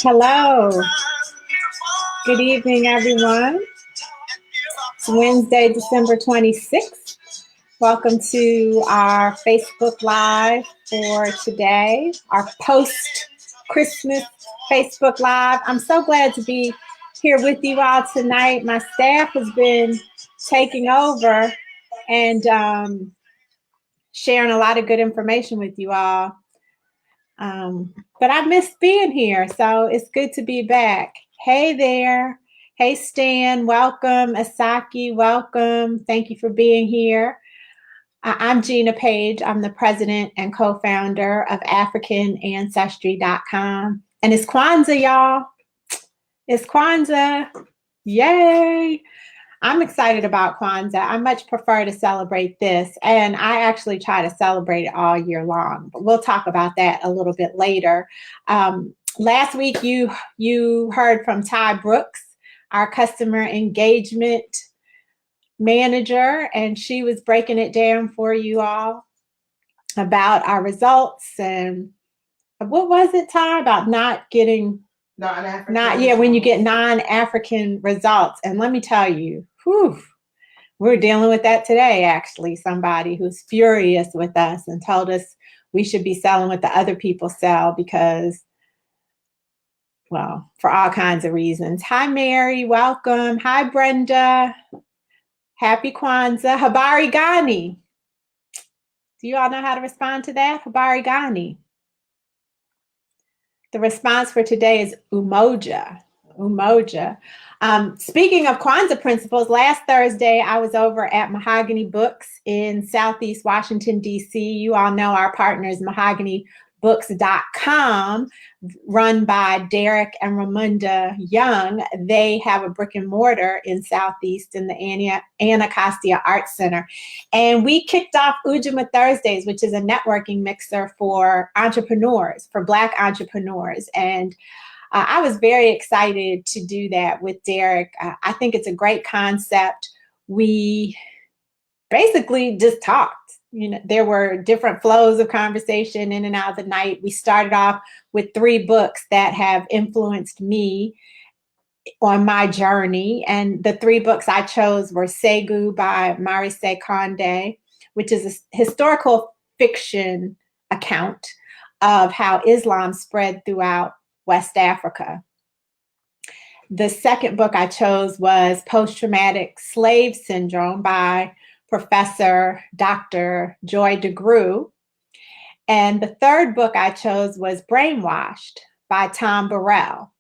Hello. Good evening, everyone. It's Wednesday, December 26th. Welcome to our Facebook Live for today, our post-Christmas Facebook Live. I'm so glad to be here with you all tonight. My staff has been taking over and sharing a lot of good information with you all. But I missed being here, so it's good to be back. Hey there. Hey, Stan. Welcome. Asaki, welcome. Thank you for being here. I'm Gina Page. I'm the president and co-founder of AfricanAncestry.com. And it's Kwanzaa, y'all. It's Kwanzaa. Yay. I'm excited about Kwanzaa. I much prefer to celebrate this, and I actually try to celebrate it all year long, but we'll talk about that a little bit later. Last week, you heard from Ty Brooks, our customer engagement manager, and she was breaking it down for you all about our results and what was it, Ty, about not getting when you get non-African results. And let me tell you, we're dealing with that today, actually. Somebody who's furious with us and told us we should be selling what the other people sell because, well, for all kinds of reasons. Hi, Mary. Welcome. Hi, Brenda. Happy Kwanzaa. Habari Gani. Do you all know how to respond to that? Habari Gani. The response for today is Umoja. Umoja. Speaking of Kwanzaa principles, last Thursday I was over at Mahogany Books in Southeast Washington, D.C. You all know our partners, mahoganybooks.com, run by Derek and Ramunda Young. They have a brick and mortar in Southeast in the Anacostia Arts Center. And we kicked off Umoja Thursdays, which is a networking mixer for entrepreneurs, for Black entrepreneurs. And I was very excited to do that with Derek. I think it's a great concept. We basically just talked. You know, there were different flows of conversation in and out of the night. We started off with 3 books that have influenced me on my journey. And the 3 books I chose were Segu by Marise Konde, which is a historical fiction account of how Islam spread throughout West Africa. The second book I chose was Post-Traumatic Slave Syndrome by Professor Dr. Joy DeGruy. And the third book I chose was Brainwashed by Tom Burrell.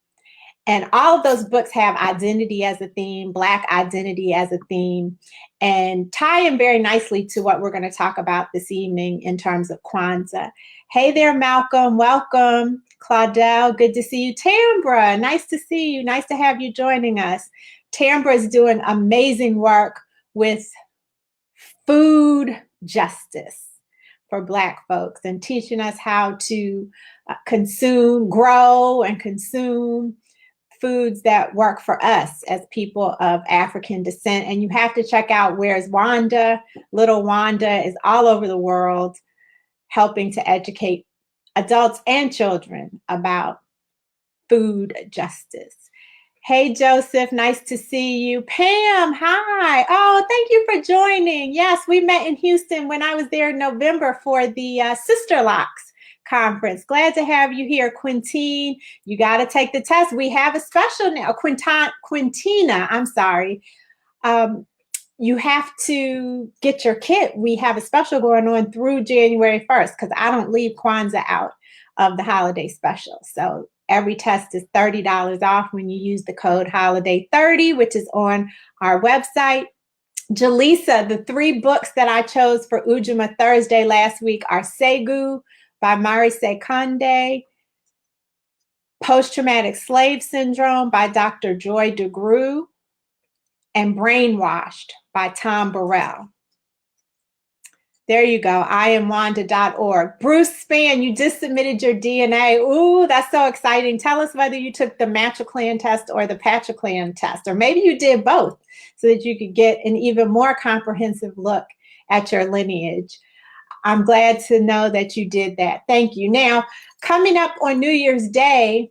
And all of those books have identity as a theme, Black identity as a theme, and tie in very nicely to what we're going to talk about this evening in terms of Kwanzaa. Hey there, Malcolm. Welcome. Claudel, good to see you. Tambra, nice to see you. Nice to have you joining us. Tambra is doing amazing work with food justice for Black folks and teaching us how to grow and consume foods that work for us as people of African descent. And you have to check out Where's Wanda. Little Wanda is all over the world helping to educate adults and children about food justice. Hey, Joseph, nice to see you. Pam, hi. Oh, thank you for joining. Yes, we met in Houston when I was there in November for the Sister Locks conference. Glad to have you here. Quintine, you got to take the test. We have a special now. Quintina, I'm sorry. You have to get your kit. We have a special going on through January 1st because I don't leave Kwanzaa out of the holiday special. So every test is $30 off when you use the code HOLIDAY30, which is on our website. Jaleesa, the 3 books that I chose for Umoja Thursday last week are Segu by Marise Konde, Post-Traumatic Slave Syndrome by Dr. Joy DeGruy, and Brainwashed by Tom Burrell. There you go, IamWanda.org. Bruce Spann, you just submitted your DNA. Ooh, that's so exciting. Tell us whether you took the Matriclan test or the Patriclan test, or maybe you did both so that you could get an even more comprehensive look at your lineage. I'm glad to know that you did that. Thank you. Now, coming up on New Year's Day,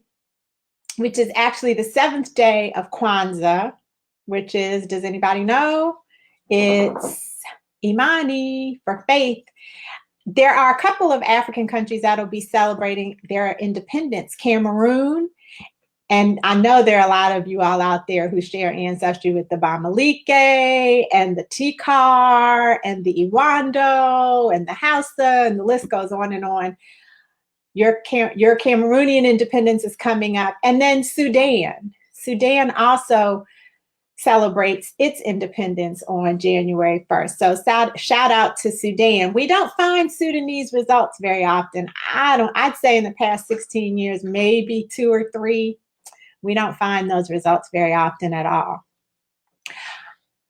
which is actually the 7th day of Kwanzaa, which is, does anybody know? It's Imani, for faith. There are a couple of African countries that'll be celebrating their independence. Cameroon, and I know there are a lot of you all out there who share ancestry with the Bamalike and the Tikar and the Iwando and the Hausa, and the list goes on and on. Your Cameroonian independence is coming up. And then Sudan. Sudan also celebrates its independence on January 1st. So shout out to Sudan. We don't find Sudanese results very often. I'd say in the past 16 years, maybe 2 or 3. We don't find those results very often at all.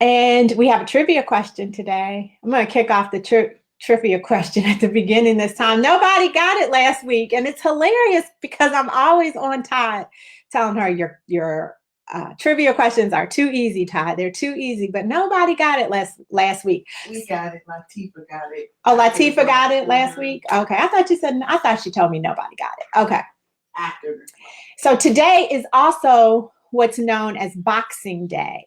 And we have a trivia question today. I'm going to kick off the trivia question at the beginning this time. Nobody got it last week, and it's hilarious because I'm always on Todd telling her your trivia questions are too easy, Todd. They're too easy, but nobody got it last week. We got it. Latifah got it. Oh, Latifah got it last week? Okay. I thought she told me nobody got it. Okay. After. So today is also what's known as Boxing Day,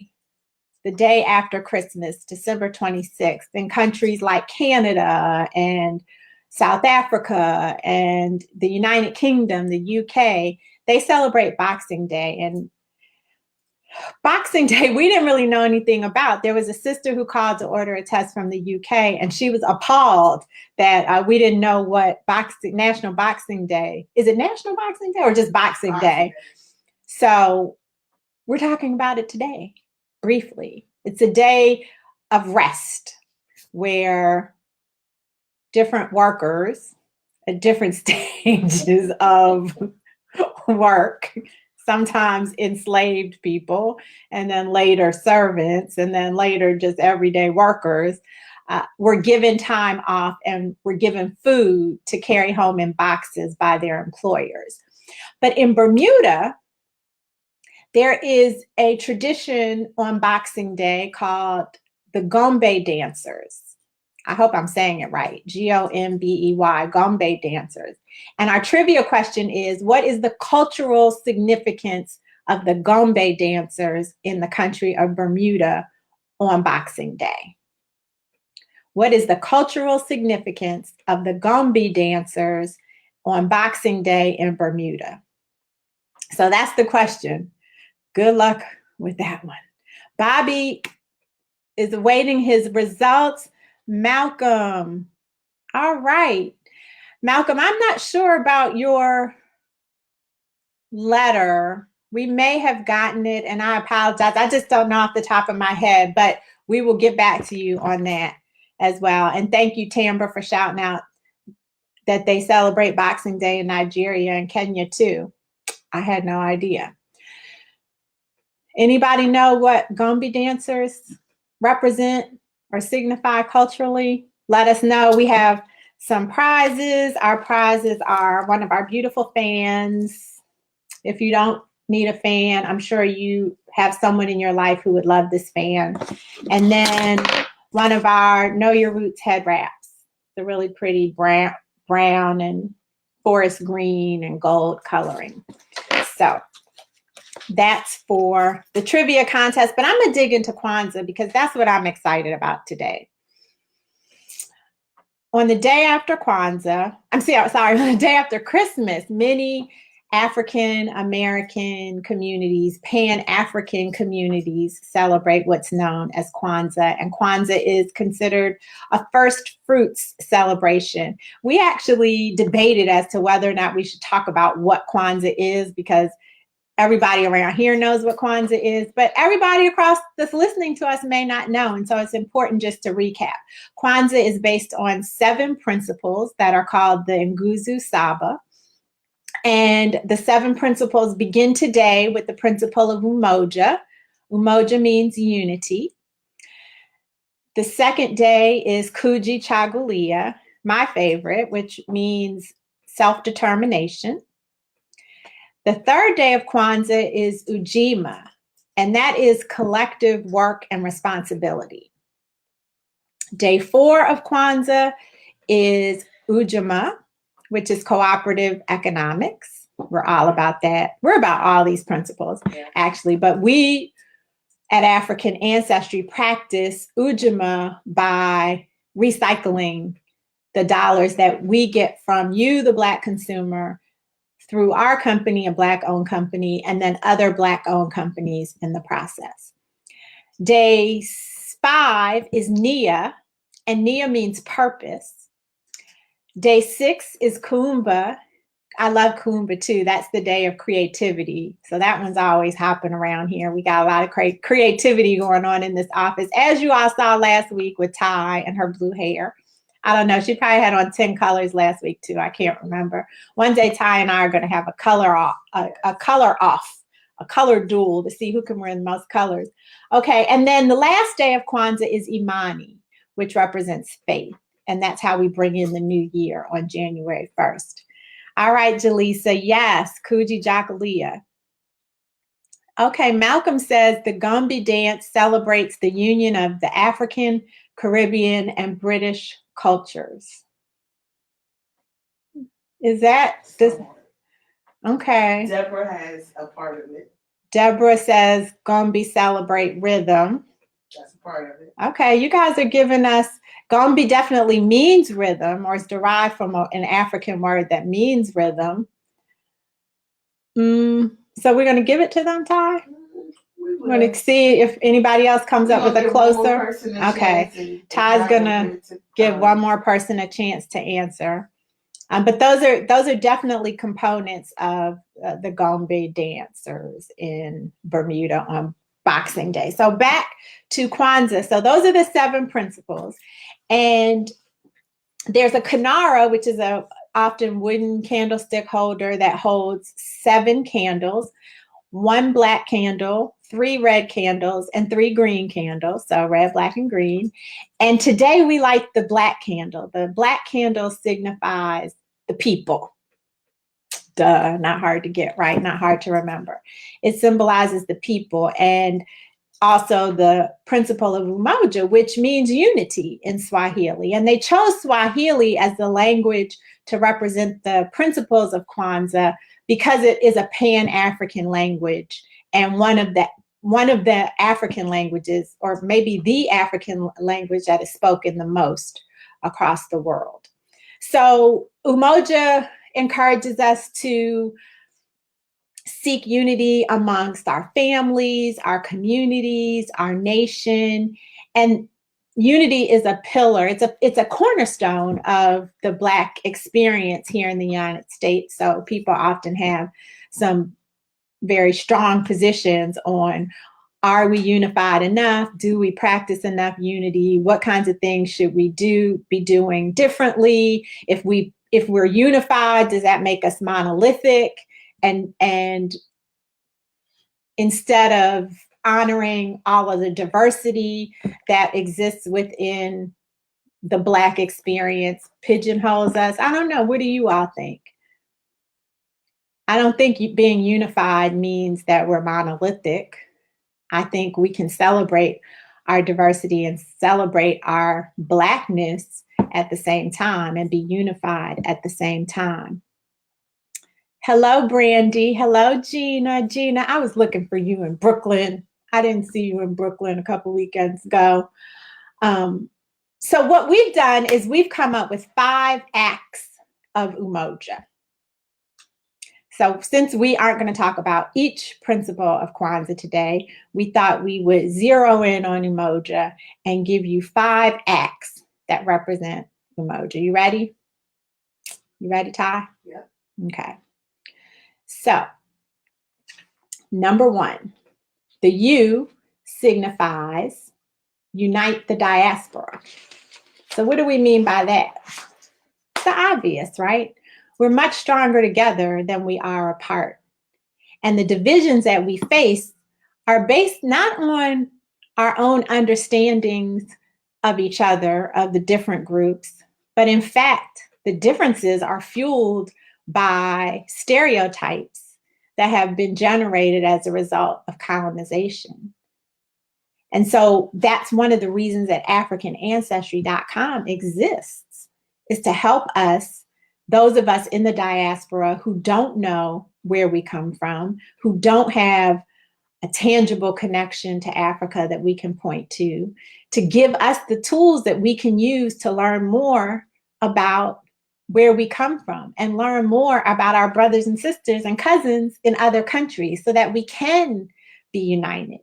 the day after Christmas, December 26th, in countries like Canada and South Africa and the United Kingdom, the UK. They celebrate Boxing Day. And Boxing Day, we didn't really know anything about. There was a sister who called to order a test from the UK, and she was appalled that we didn't know what National Boxing Day. Is it National Boxing Day or just Boxing Day? So we're talking about it today, briefly. It's a day of rest where different workers at different stages of work, sometimes enslaved people, and then later servants, and then later just everyday workers, were given time off and were given food to carry home in boxes by their employers. But in Bermuda, there is a tradition on Boxing Day called the Gombey dancers. I hope I'm saying it right. Gombey, Gombey dancers. And our trivia question is, what is the cultural significance of the Gombey dancers in the country of Bermuda on Boxing Day? What is the cultural significance of the Gombey dancers on Boxing Day in Bermuda? So that's the question. Good luck with that one. Bobby is awaiting his results. Malcolm. All right. Malcolm, I'm not sure about your letter. We may have gotten it, and I apologize. I just don't know off the top of my head, but we will get back to you on that as well. And thank you, Tambra, for shouting out that they celebrate Boxing Day in Nigeria and Kenya too. I had no idea. Anybody know what Gombey dancers represent or signify culturally? Let us know. We have some prizes. Our prizes are one of our beautiful fans. If you don't need a fan, I'm sure you have someone in your life who would love this fan. And then one of our Know Your Roots head wraps, the really pretty brown and forest green and gold coloring. So that's for the trivia contest, but I'm going to dig into Kwanzaa because that's what I'm excited about today. On the day after Kwanzaa, on the day after Christmas, many African American communities, Pan-African communities celebrate what's known as Kwanzaa, and Kwanzaa is considered a first fruits celebration. We actually debated as to whether or not we should talk about what Kwanzaa is, because everybody around here knows what Kwanzaa is, but everybody across that's listening to us may not know. And so it's important just to recap. Kwanzaa is based on 7 principles that are called the Nguzo Saba. And the 7 principles begin today with the principle of Umoja. Umoja means unity. The second day is Kuji Chagulia, my favorite, which means self-determination. The third day of Kwanzaa is Ujima, and that is collective work and responsibility. Day 4 of Kwanzaa is Ujima, which is cooperative economics. We're all about that. We're about all these principles, Yeah. actually. But we at African Ancestry practice Ujamaa by recycling the dollars that we get from you, the Black consumer, through our company, a Black-owned company, and then other Black-owned companies in the process. Day 5 is Nia, and Nia means purpose. Day 6 is Kuumba. I love Kuumba too. That's the day of creativity. So that one's always hopping around here. We got a lot of creativity going on in this office, as you all saw last week with Ty and her blue hair. I don't know. She probably had on 10 colors last week too. I can't remember. One day Ty and I are going to have a color duel to see who can wear the most colors. Okay. And then the last day of Kwanzaa is Imani, which represents faith. And that's how we bring in the new year on January 1st. All right, Jaleesa. Yes. Kuji Jakalia. Okay. Malcolm says the Gombey dance celebrates the union of the African, Caribbean, and British cultures. Is that this? Okay. Deborah has a part of it. Deborah says Gombey celebrate rhythm. That's a part of it. Okay, you guys are giving us, Gombey definitely means rhythm, or is derived from an African word that means rhythm. So we're going to give it to them, Ty? We're going to see if anybody else comes up with a closer. Okay, Ty's going to give one more person a chance to answer. But those are definitely components of the Gombey dancers in Bermuda on Boxing Day. So back to Kwanzaa. So those are the 7 principles. And there's a kinara, which is a often wooden candlestick holder that holds 7 candles, 1 black candle, 3 red candles, and 3 green candles. So red, black, and green. And today we light the black candle. The black candle signifies the people. Duh, not hard to get right, not hard to remember. It symbolizes the people and also the principle of Umoja, which means unity in Swahili. And they chose Swahili as the language to represent the principles of Kwanzaa because it is a Pan-African language and one of the African languages, or maybe the African language that is spoken the most across the world. So Umoja encourages us to seek unity amongst our families, our communities, our nation. And unity is a pillar. It's a cornerstone of the Black experience here in the United States. So people often have some very strong positions on, are we unified enough? Do we practice enough unity? What kinds of things should we be doing differently? If we're unified, does that make us monolithic? And instead of honoring all of the diversity that exists within the Black experience, pigeonholes us? I don't know. What do you all think? I don't think being unified means that we're monolithic. I think we can celebrate our diversity and celebrate our Blackness at the same time and be unified at the same time. Hello, Brandy. Hello, Gina. Gina, I was looking for you in Brooklyn. I didn't see you in Brooklyn a couple weekends ago. So what we've done is we've come up with 5 acts of Umoja. So since we aren't going to talk about each principle of Kwanzaa today, we thought we would zero in on Umoja and give you 5 acts that represent Umoja. You ready? You ready, Ty? Yeah. Okay. So, number 1, the U signifies unite the diaspora. So what do we mean by that? It's the obvious, right? We're much stronger together than we are apart. And the divisions that we face are based not on our own understandings of each other, of the different groups, but in fact, the differences are fueled by stereotypes that have been generated as a result of colonization. And so that's one of the reasons that AfricanAncestry.com exists, is to help us those of us in the diaspora who don't know where we come from, who don't have a tangible connection to Africa that we can point to give us the tools that we can use to learn more about where we come from and learn more about our brothers and sisters and cousins in other countries so that we can be united.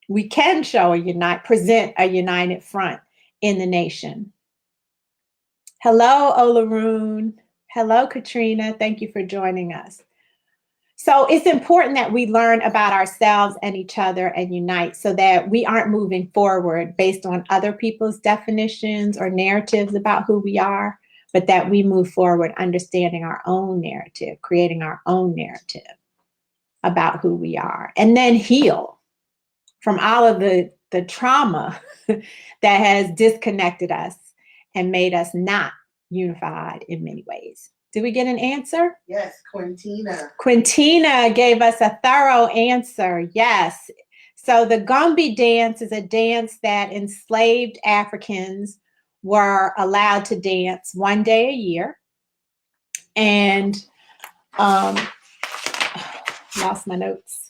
We can present a united front in the nation. Hello, Olaroon. Hello, Katrina. Thank you for joining us. So it's important that we learn about ourselves and each other and unite so that we aren't moving forward based on other people's definitions or narratives about who we are, but that we move forward understanding our own narrative, creating our own narrative about who we are, and then heal from all of the trauma that has disconnected us and made us not unified in many ways. Did we get an answer? Yes, Quintina. Quintina gave us a thorough answer. Yes. So the Gombey dance is a dance that enslaved Africans were allowed to dance one day a year. And lost my notes.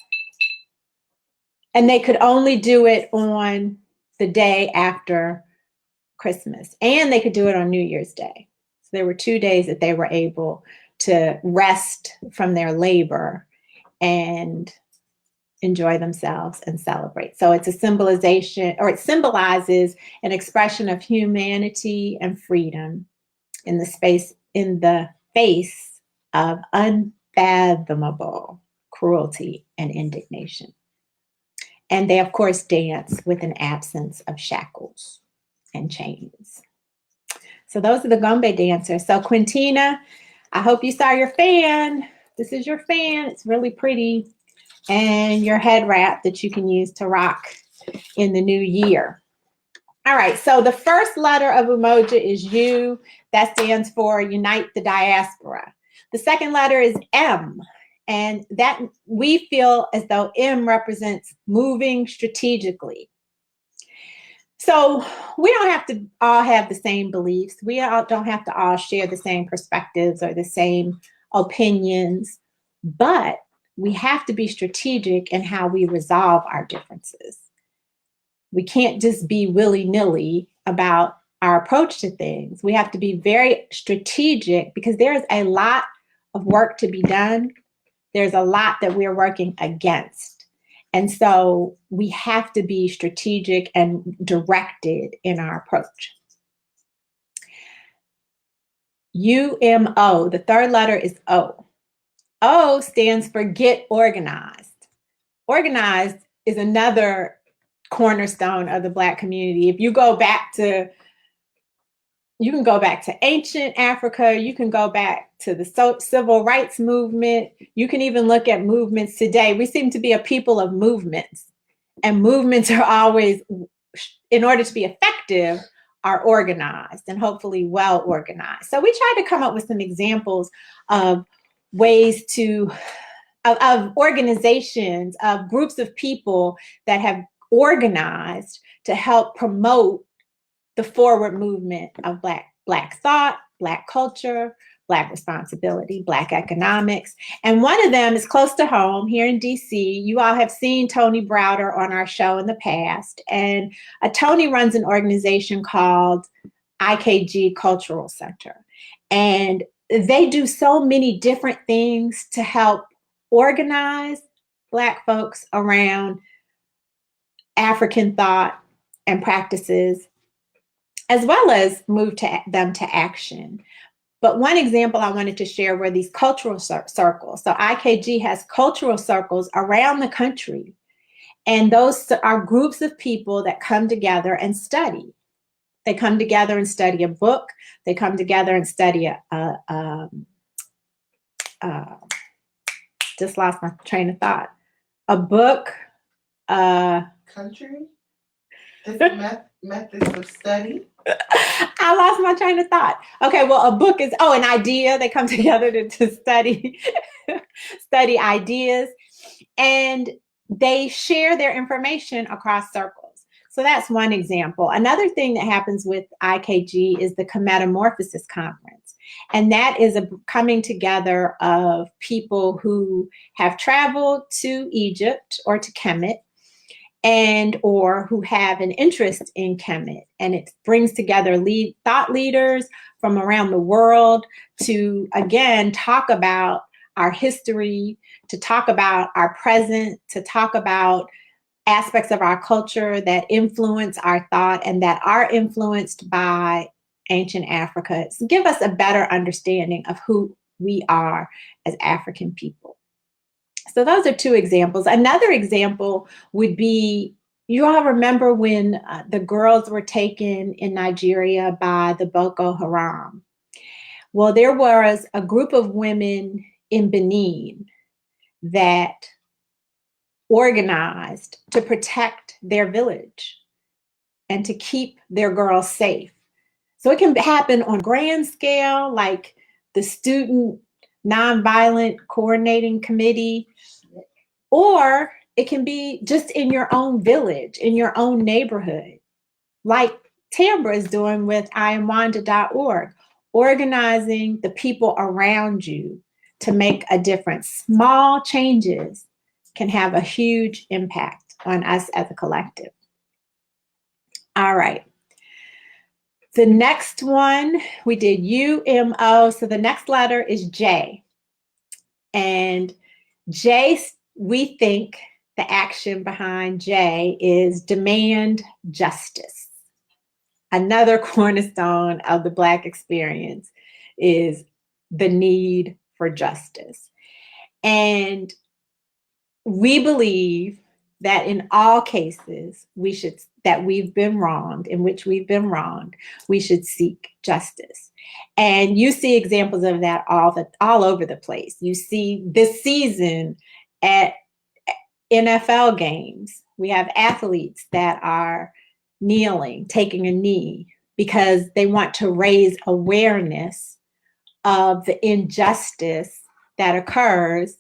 And they could only do it on the day after Christmas. And they could do it on New Year's Day. So there were 2 days that they were able to rest from their labor and enjoy themselves and celebrate. So it's a symbolization, or it symbolizes an expression of humanity and freedom in the face of unfathomable cruelty and indignation. And they, of course, dance with an absence of shackles and chains. So those are the Gombey dancers. So Quintina, I hope you saw your fan. This is your fan. It's really pretty. And your head wrap that you can use to rock in the new year. All right, so the first letter of Umoja is U. That stands for Unite the Diaspora. The second letter is M. And that we feel as though M represents moving strategically. So we don't have to all have the same beliefs. We all don't have to all share the same perspectives or the same opinions, but we have to be strategic in how we resolve our differences. We can't just be willy-nilly about our approach to things. We have to be very strategic because there's a lot of work to be done. There's a lot that we're working against. And so we have to be strategic and directed in our approach. UMO, the third letter is O. O stands for get organized. Organized is another cornerstone of the Black community. If you go back to, you can go back to ancient Africa, you can go back to the civil rights movement, you can even look at movements today. We seem to be a people of movements, and movements are always, in order to be effective, are organized and hopefully well organized. So we try to come up with some examples of ways of organizations, of groups of people that have organized to help promote the forward movement of Black thought, Black culture, Black responsibility, Black economics. And one of them is close to home here in DC. You all have seen Tony Browder on our show in the past. And Tony runs an organization called IKG Cultural Center. And they do so many different things to help organize Black folks around African thought and practices, as well as move them to action. But one example I wanted to share were these cultural circles. So IKG has cultural circles around the country. And those are groups of people that come together and study. They come together and study a book. They come together and study just lost my train of thought. A book. Country? Different methods of study? I lost my train of thought. Okay, well, a book is, an idea. They come together to study, study ideas, and they share their information across circles. So that's one example. Another thing that happens with IKG is the Metamorphosis Conference. And that is a coming together of people who have traveled to Egypt or to Kemet, and or who have an interest in Kemet. And it brings together thought leaders from around the world to, again, talk about our history, to talk about our present, to talk about aspects of our culture that influence our thought and that are influenced by ancient Africa. Give us a better understanding of who we are as African people. So those are two examples. Another example would be, you all remember when the girls were taken in Nigeria by the Boko Haram? Well, there was a group of women in Benin that organized to protect their village and to keep their girls safe. So it can happen on grand scale, like the Student Nonviolent Coordinating Committee, or it can be just in your own village, in your own neighborhood, like Tambra is doing with IamWanda.org, organizing the people around you to make a difference. Small changes can have a huge impact on us as a collective. All right. The next one, we did UMO. So the next letter is J. And J, we think the action behind J is demand justice. Another cornerstone of the Black experience is the need for justice. And we believe that in all cases that we've been wronged, in which we've been wronged, we should seek justice. And you see examples of that all over the place. You see this season at NFL games, we have athletes that are kneeling, taking a knee, because they want to raise awareness of the injustice that occurs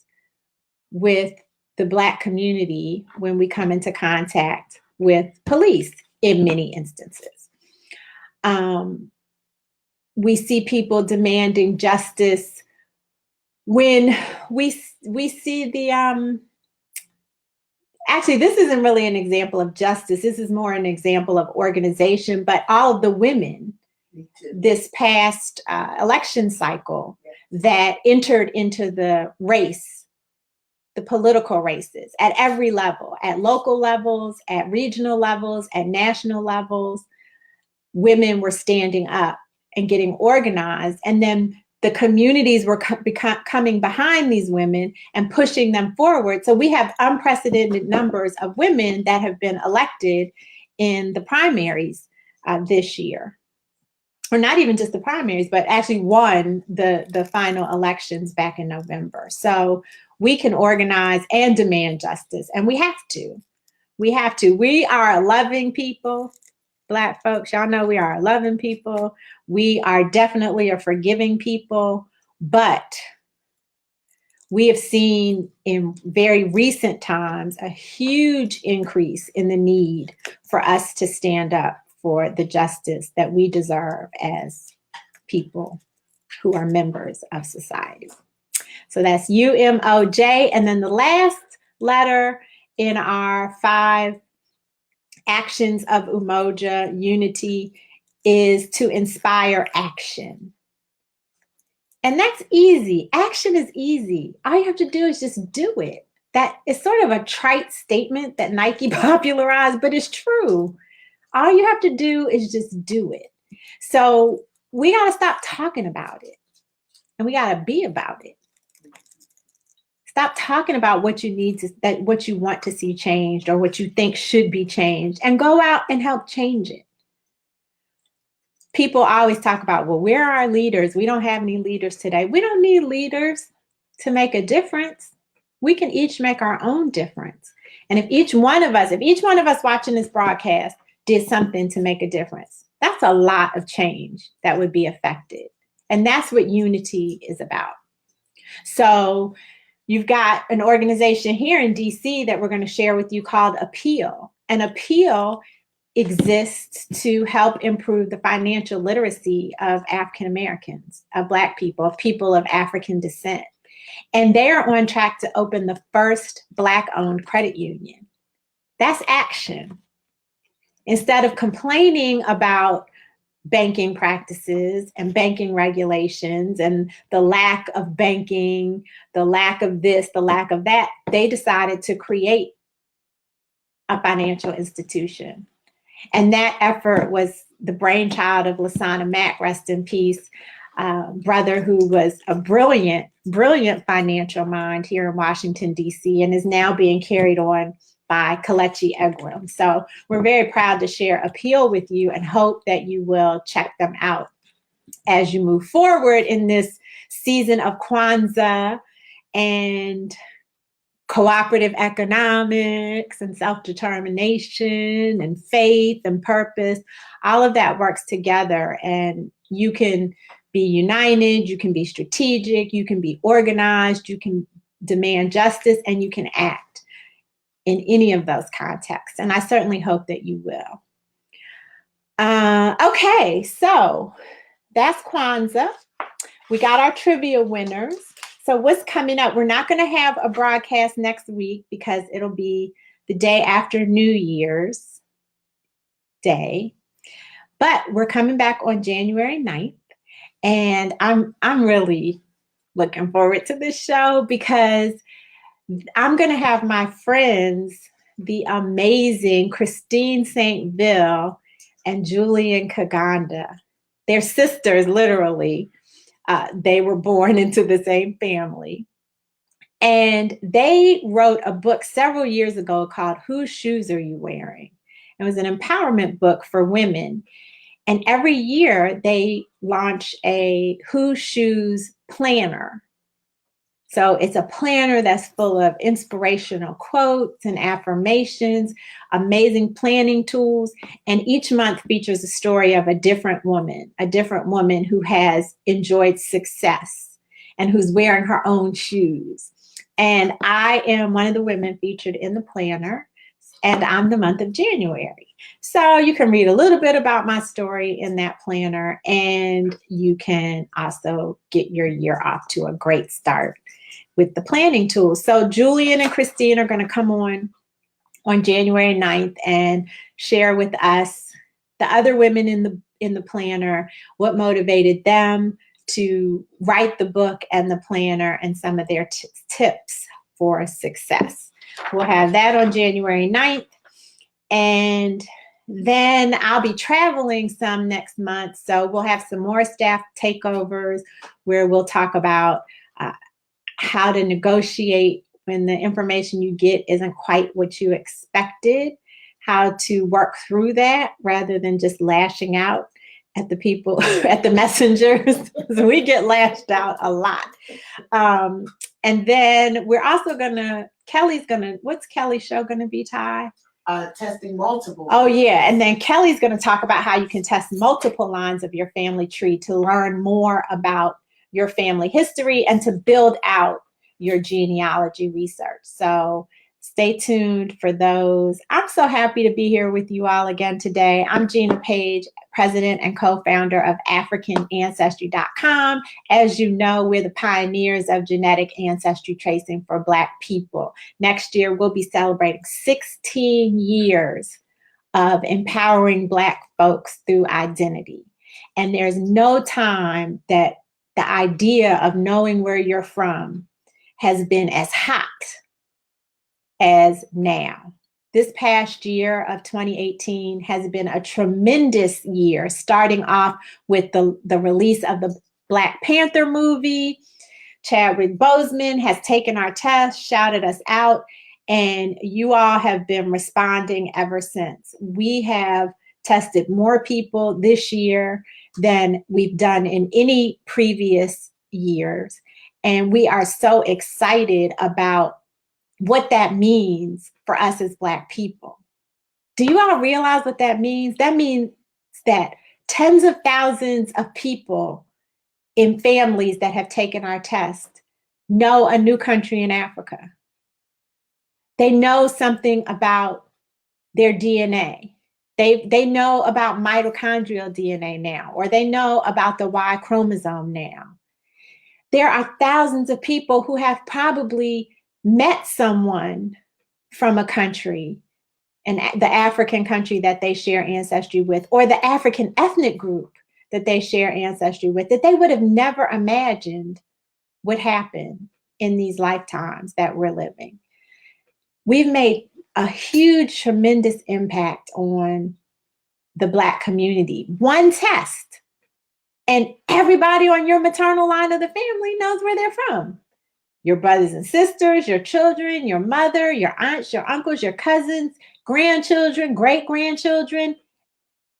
with the Black community when we come into contact with police in many instances. We see people demanding justice when we see the actually, this isn't really an example of justice. This is more an example of organization, but all of the women this past election cycle that entered into the race, the political races at every level, at local levels, at regional levels, at national levels, women were standing up and getting organized. And then the communities were coming behind these women and pushing them forward. So we have unprecedented numbers of women that have been elected in the primaries this year. Or not even just the primaries, but actually won the final elections back in November. So we can organize and demand justice, and we have to. We have to. We are a loving people. Black folks, y'all know we are a loving people. We are definitely a forgiving people, but we have seen in very recent times a huge increase in the need for us to stand up for the justice that we deserve as people who are members of society. So that's UMOJ. And then the last letter in our 5 actions of Umoja unity is to inspire action. And that's easy. Action is easy. All you have to do is just do it. That is sort of a trite statement that Nike popularized, but it's true. All you have to do is just do it. So we got to stop talking about it, and we got to be about it. Stop talking about what you need to, that what you want to see changed or what you think should be changed, and go out and help change it. People always talk about, well, where are our leaders? We don't have any leaders today. We don't need leaders to make a difference. We can each make our own difference. And if each one of us watching this broadcast did something to make a difference, that's a lot of change that would be affected. And that's what unity is about. So you've got an organization here in DC that we're going to share with you called Appeal. And Appeal exists to help improve the financial literacy of African Americans, of Black people, of people of African descent. And they're on track to open the first Black-owned credit union. That's action. Instead of complaining about banking practices and banking regulations and the lack of banking, the lack of this, the lack of that, they decided to create a financial institution. And that effort was the brainchild of Lasana Mack, rest in peace, brother who was a brilliant, brilliant financial mind here in Washington, D.C., and is now being carried on by Kelechi Egram. So we're very proud to share Appeal with you and hope that you will check them out as you move forward in this season of Kwanzaa and cooperative economics and self-determination and faith and purpose. All of that works together, and you can be united, you can be strategic, you can be organized, you can demand justice, and you can act in any of those contexts. And I certainly hope that you will. Okay, so that's Kwanzaa. We got our trivia winners. So what's coming up? We're not going to have a broadcast next week because it'll be the day after New Year's Day. But we're coming back on January 9th. And I'm really looking forward to this show because I'm going to have my friends, the amazing Christine St. Ville and Julian Kaganda. They're sisters, literally. They were born into the same family. And they wrote a book several years ago called Whose Shoes Are You Wearing? It was an empowerment book for women. And every year they launch a Whose Shoes planner. So it's a planner that's full of inspirational quotes and affirmations, amazing planning tools. And each month features a story of a different woman who has enjoyed success and who's wearing her own shoes. And I am one of the women featured in the planner, and I'm the month of January. So you can read a little bit about my story in that planner, and you can also get your year off to a great start with the planning tools. So Julian and Christine are going to come on January 9th and share with us, the other women in the planner, what motivated them to write the book and the planner and some of their tips for success. We'll have that on January 9th. And then I'll be traveling some next month. So we'll have some more staff takeovers where we'll talk about how to negotiate when the information you get isn't quite what you expected, how to work through that rather than just lashing out at the people, at the messengers. We get lashed out a lot. And then we're also what's Kelly's show going to be, Ty? Testing multiple. Oh, yeah. And then Kelly's going to talk about how you can test multiple lines of your family tree to learn more about your family history and to build out your genealogy research. So stay tuned for those. I'm so happy to be here with you all again today. I'm Gina Page, president and co-founder of AfricanAncestry.com. As you know, we're the pioneers of genetic ancestry tracing for Black people. Next year, we'll be celebrating 16 years of empowering Black folks through identity. And there's no time that the idea of knowing where you're from has been as hot as now. This past year of 2018 has been a tremendous year, starting off with the release of the Black Panther movie. Chadwick Boseman has taken our test, shouted us out, and you all have been responding ever since. We have tested more people this year than we've done in any previous years. And we are so excited about what that means for us as Black people. Do you all realize what that means? That means that tens of thousands of people in families that have taken our test know a new country in Africa. They know something about their DNA. They know about mitochondrial DNA now, or they know about the Y chromosome now. There are thousands of people who have probably met someone from a country, and the African country that they share ancestry with, or the African ethnic group that they share ancestry with, that they would have never imagined would happen in these lifetimes that we're living. We've made a huge, tremendous impact on the Black community. One test, and everybody on your maternal line of the family knows where they're from. Your brothers and sisters, your children, your mother, your aunts, your uncles, your cousins, grandchildren, great-grandchildren.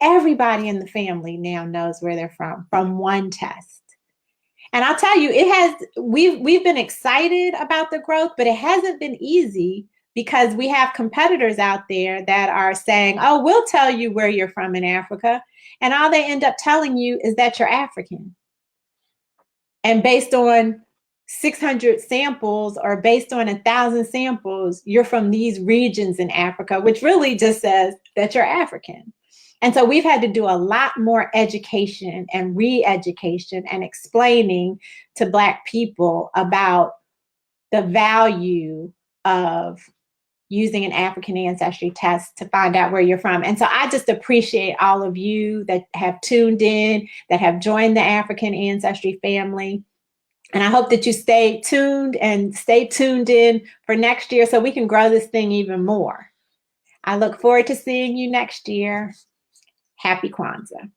Everybody in the family now knows where they're from one test. And I'll tell you, we've been excited about the growth, but it hasn't been easy, because we have competitors out there that are saying, oh, we'll tell you where you're from in Africa. And all they end up telling you is that you're African. And based on 600 samples, or based on 1,000 samples, you're from these regions in Africa, which really just says that you're African. And so we've had to do a lot more education and re-education and explaining to Black people about the value of using an African ancestry test to find out where you're from. And so I just appreciate all of you that have tuned in, that have joined the African ancestry family. And I hope that you stay tuned in for next year, so we can grow this thing even more. I look forward to seeing you next year. Happy Kwanzaa.